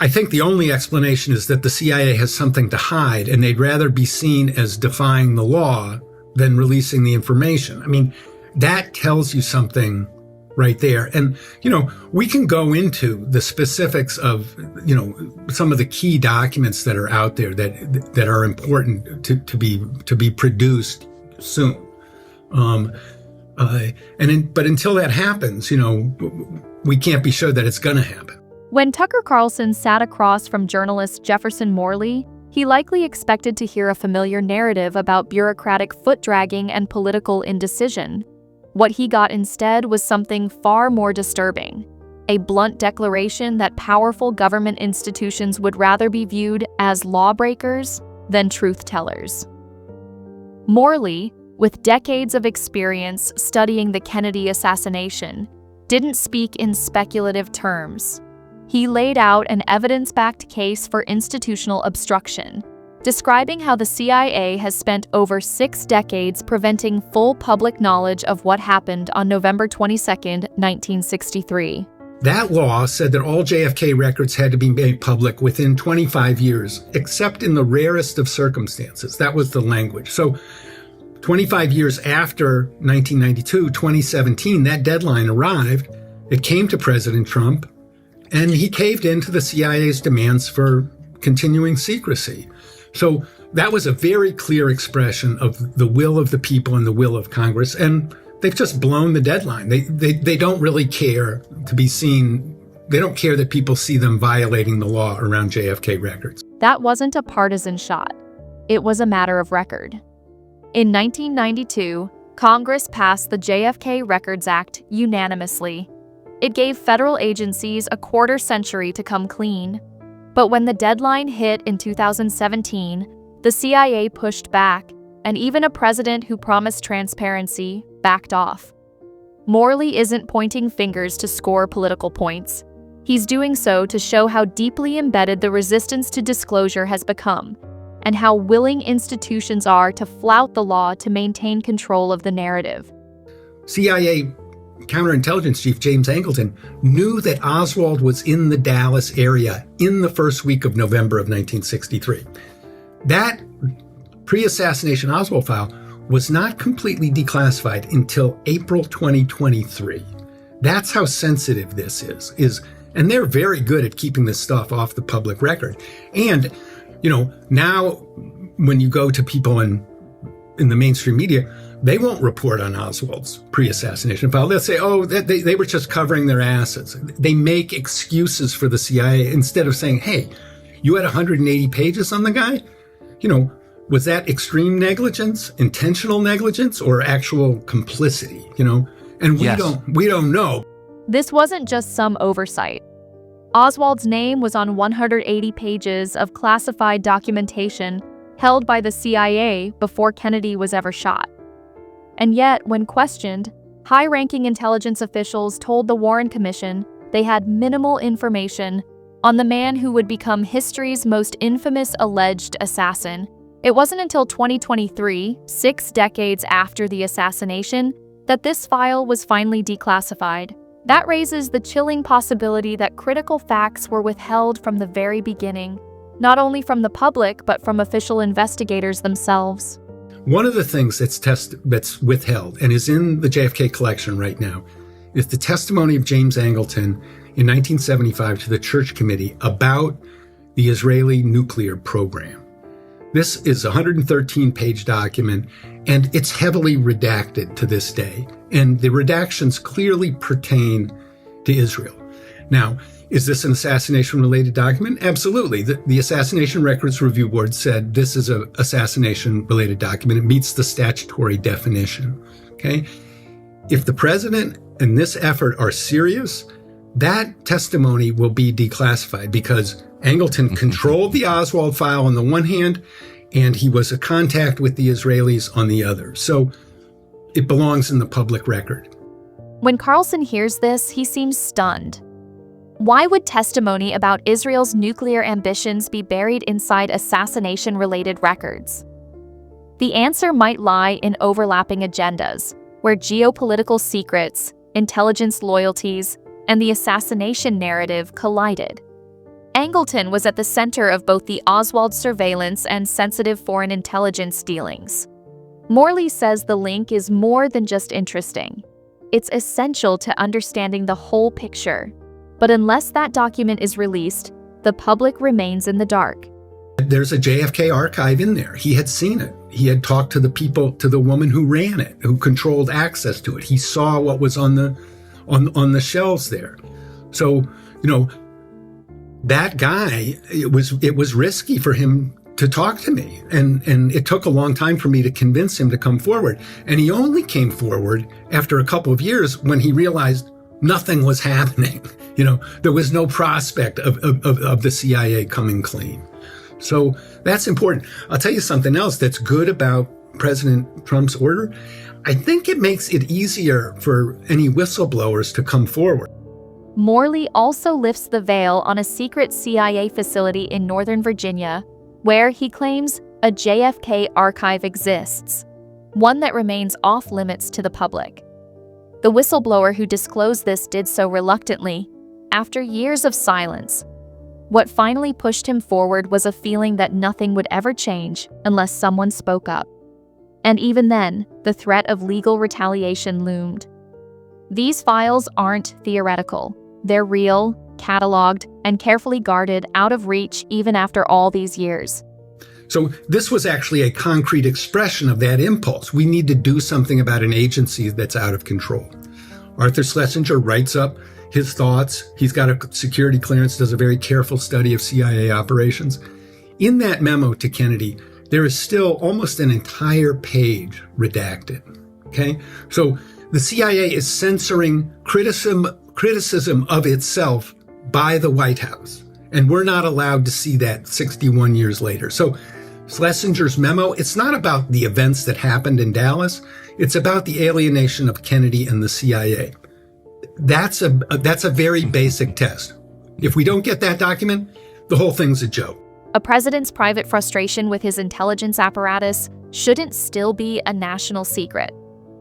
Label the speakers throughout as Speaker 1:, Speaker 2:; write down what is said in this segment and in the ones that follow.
Speaker 1: I think the only explanation is that the CIA has something to hide, and they'd rather be seen as defying the law than releasing the information. I mean, that tells you something right there. And, we can go into the specifics of, some of the key documents that are out there that are important to be produced soon. But until that happens, we can't be sure that it's going to happen.
Speaker 2: When Tucker Carlson sat across from journalist Jefferson Morley, he likely expected to hear a familiar narrative about bureaucratic foot-dragging and political indecision. What he got instead was something far more disturbing: a blunt declaration that powerful government institutions would rather be viewed as lawbreakers than truth-tellers. Morley, with decades of experience studying the Kennedy assassination, didn't speak in speculative terms. He laid out an evidence-backed case for institutional obstruction, describing how the CIA has spent over 6 decades preventing full public knowledge of what happened on November 22, 1963.
Speaker 1: That law said that all JFK records had to be made public within 25 years, except in the rarest of circumstances. That was the language. So 25 years after 1992, 2017, that deadline arrived. It came to President Trump, and he caved into the CIA's demands for continuing secrecy. So that was a very clear expression of the will of the people and the will of Congress, and they've just blown the deadline. They don't really care to be seen. They don't care that people see them violating the law around JFK records.
Speaker 2: That wasn't a partisan shot. It was a matter of record. In 1992, Congress passed the JFK Records Act unanimously. It gave federal agencies a quarter century to come clean. But when the deadline hit in 2017, the CIA pushed back, and even a president who promised transparency backed off. Morley isn't pointing fingers to score political points. He's doing so to show how deeply embedded the resistance to disclosure has become, and how willing institutions are to flout the law to maintain control of the narrative.
Speaker 1: CIA counterintelligence chief James Angleton knew that Oswald was in the Dallas area in the first week of November of 1963. That pre-assassination Oswald file was not completely declassified until April 2023. That's how sensitive this is, and they're very good at keeping this stuff off the public record. And, now when you go to people in the mainstream media, they won't report on Oswald's pre-assassination file. They'll say, they were just covering their assets. They make excuses for the CIA instead of saying, hey, you had 180 pages on the guy? Was that extreme negligence, intentional negligence, or actual complicity? And we don't know.
Speaker 2: This wasn't just some oversight. Oswald's name was on 180 pages of classified documentation held by the CIA before Kennedy was ever shot. And yet, when questioned, high-ranking intelligence officials told the Warren Commission they had minimal information on the man who would become history's most infamous alleged assassin. It wasn't until 2023, 6 decades after the assassination, that this file was finally declassified. That raises the chilling possibility that critical facts were withheld from the very beginning, not only from the public, but from official investigators themselves.
Speaker 1: One of the things that's withheld and is in the JFK collection right now is the testimony of James Angleton in 1975 to the Church Committee about the Israeli nuclear program. This is a 113-page document, and it's heavily redacted to this day. And the redactions clearly pertain to Israel. Now, is this an assassination-related document? Absolutely. The Assassination Records Review Board said this is an assassination-related document. It meets the statutory definition. Okay? If the president and this effort are serious, that testimony will be declassified because Angleton controlled the Oswald file on the one hand, and he was a contact with the Israelis on the other. So it belongs in the public record.
Speaker 2: When Carlson hears this, he seems stunned. Why would testimony about Israel's nuclear ambitions be buried inside assassination-related records? The answer might lie in overlapping agendas, where geopolitical secrets, intelligence loyalties, and the assassination narrative collided. Angleton was at the center of both the Oswald surveillance and sensitive foreign intelligence dealings. Morley says the link is more than just interesting. It's essential to understanding the whole picture. But unless that document is released, the public remains in the dark.
Speaker 1: There's a JFK archive in there. He had seen it. He had talked to the people, to the woman who ran it, who controlled access to it. He saw what was on the shelves there. So, that guy, it was risky for him to talk to me. And it took a long time for me to convince him to come forward. And he only came forward after a couple of years when he realized nothing was happening. There was no prospect of the CIA coming clean. So that's important. I'll tell you something else that's good about President Trump's order. I think it makes it easier for any whistleblowers to come forward.
Speaker 2: Morley also lifts the veil on a secret CIA facility in Northern Virginia, where he claims a JFK archive exists, one that remains off limits to the public. The whistleblower who disclosed this did so reluctantly, after years of silence. What finally pushed him forward was a feeling that nothing would ever change unless someone spoke up. And even then, the threat of legal retaliation loomed. These files aren't theoretical. They're real, cataloged, and carefully guarded out of reach even after all these years.
Speaker 1: So this was actually a concrete expression of that impulse. We need to do something about an agency that's out of control. Arthur Schlesinger writes up his thoughts. He's got a security clearance, does a very careful study of CIA operations. In that memo to Kennedy, there is still almost an entire page redacted. Okay? So the CIA is censoring criticism of itself by the White House. And we're not allowed to see that 61 years later. So Schlesinger's memo, it's not about the events that happened in Dallas. It's about the alienation of Kennedy and the CIA. That's a very basic test. If we don't get that document, the whole thing's a joke.
Speaker 2: A president's private frustration with his intelligence apparatus shouldn't still be a national secret.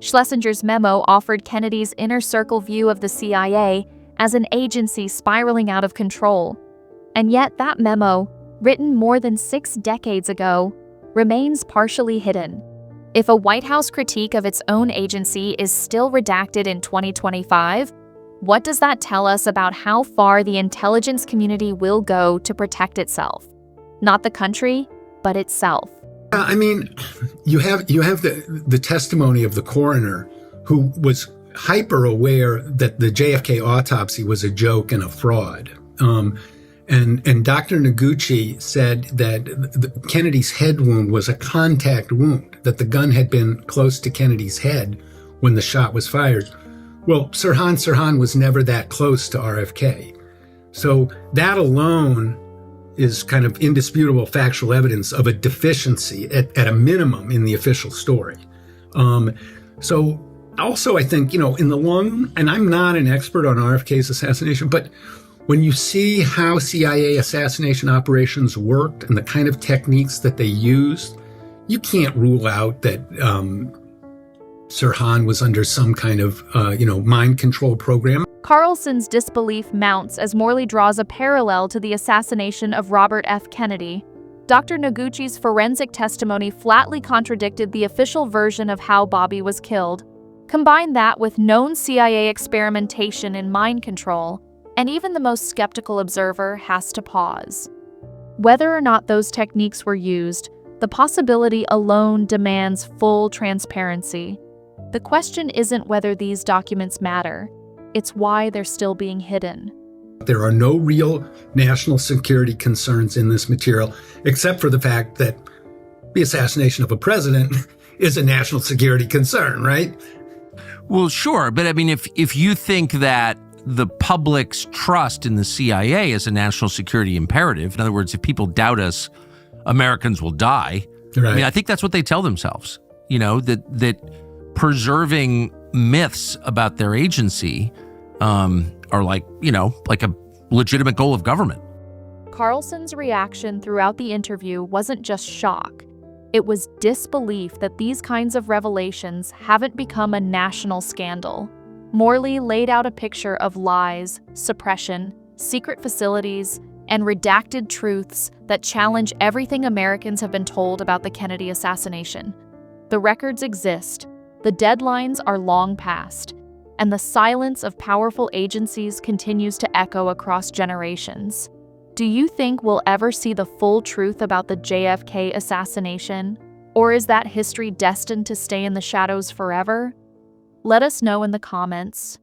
Speaker 2: Schlesinger's memo offered Kennedy's inner circle view of the CIA as an agency spiraling out of control. And yet that memo, written more than 6 decades ago, remains partially hidden. If a White House critique of its own agency is still redacted in 2025, what does that tell us about how far the intelligence community will go to protect itself? Not the country, but itself.
Speaker 1: I mean, you have the testimony of the coroner who was hyper aware that the JFK autopsy was a joke and a fraud. And Dr. Noguchi said that Kennedy's head wound was a contact wound, that the gun had been close to Kennedy's head when the shot was fired. Well, Sirhan was never that close to RFK. So that alone is kind of indisputable factual evidence of a deficiency at a minimum in the official story. So also I think, in the long, and I'm not an expert on RFK's assassination, but when you see how CIA assassination operations worked and the kind of techniques that they used, you can't rule out that Sirhan was under some kind of, mind control program.
Speaker 2: Carlson's disbelief mounts as Morley draws a parallel to the assassination of Robert F. Kennedy. Dr. Noguchi's forensic testimony flatly contradicted the official version of how Bobby was killed. Combine that with known CIA experimentation in mind control, and even the most skeptical observer has to pause. Whether or not those techniques were used, the possibility alone demands full transparency. The question isn't whether these documents matter, it's why they're still being hidden.
Speaker 1: There are no real national security concerns in this material, except for the fact that the assassination of a president is a national security concern, right?
Speaker 3: Well, sure. But I mean, if you think that the public's trust in the CIA is a national security imperative, in other words, if people doubt us, Americans will die.
Speaker 1: Right.
Speaker 3: I mean, I think that's what they tell themselves, that preserving myths about their agency are like a legitimate goal of government.
Speaker 2: Carlson's reaction throughout the interview wasn't just shock. It was disbelief that these kinds of revelations haven't become a national scandal. Morley laid out a picture of lies, suppression, secret facilities, and redacted truths that challenge everything Americans have been told about the Kennedy assassination. The records exist, the deadlines are long past, and the silence of powerful agencies continues to echo across generations. Do you think we'll ever see the full truth about the JFK assassination? Or is that history destined to stay in the shadows forever? Let us know in the comments.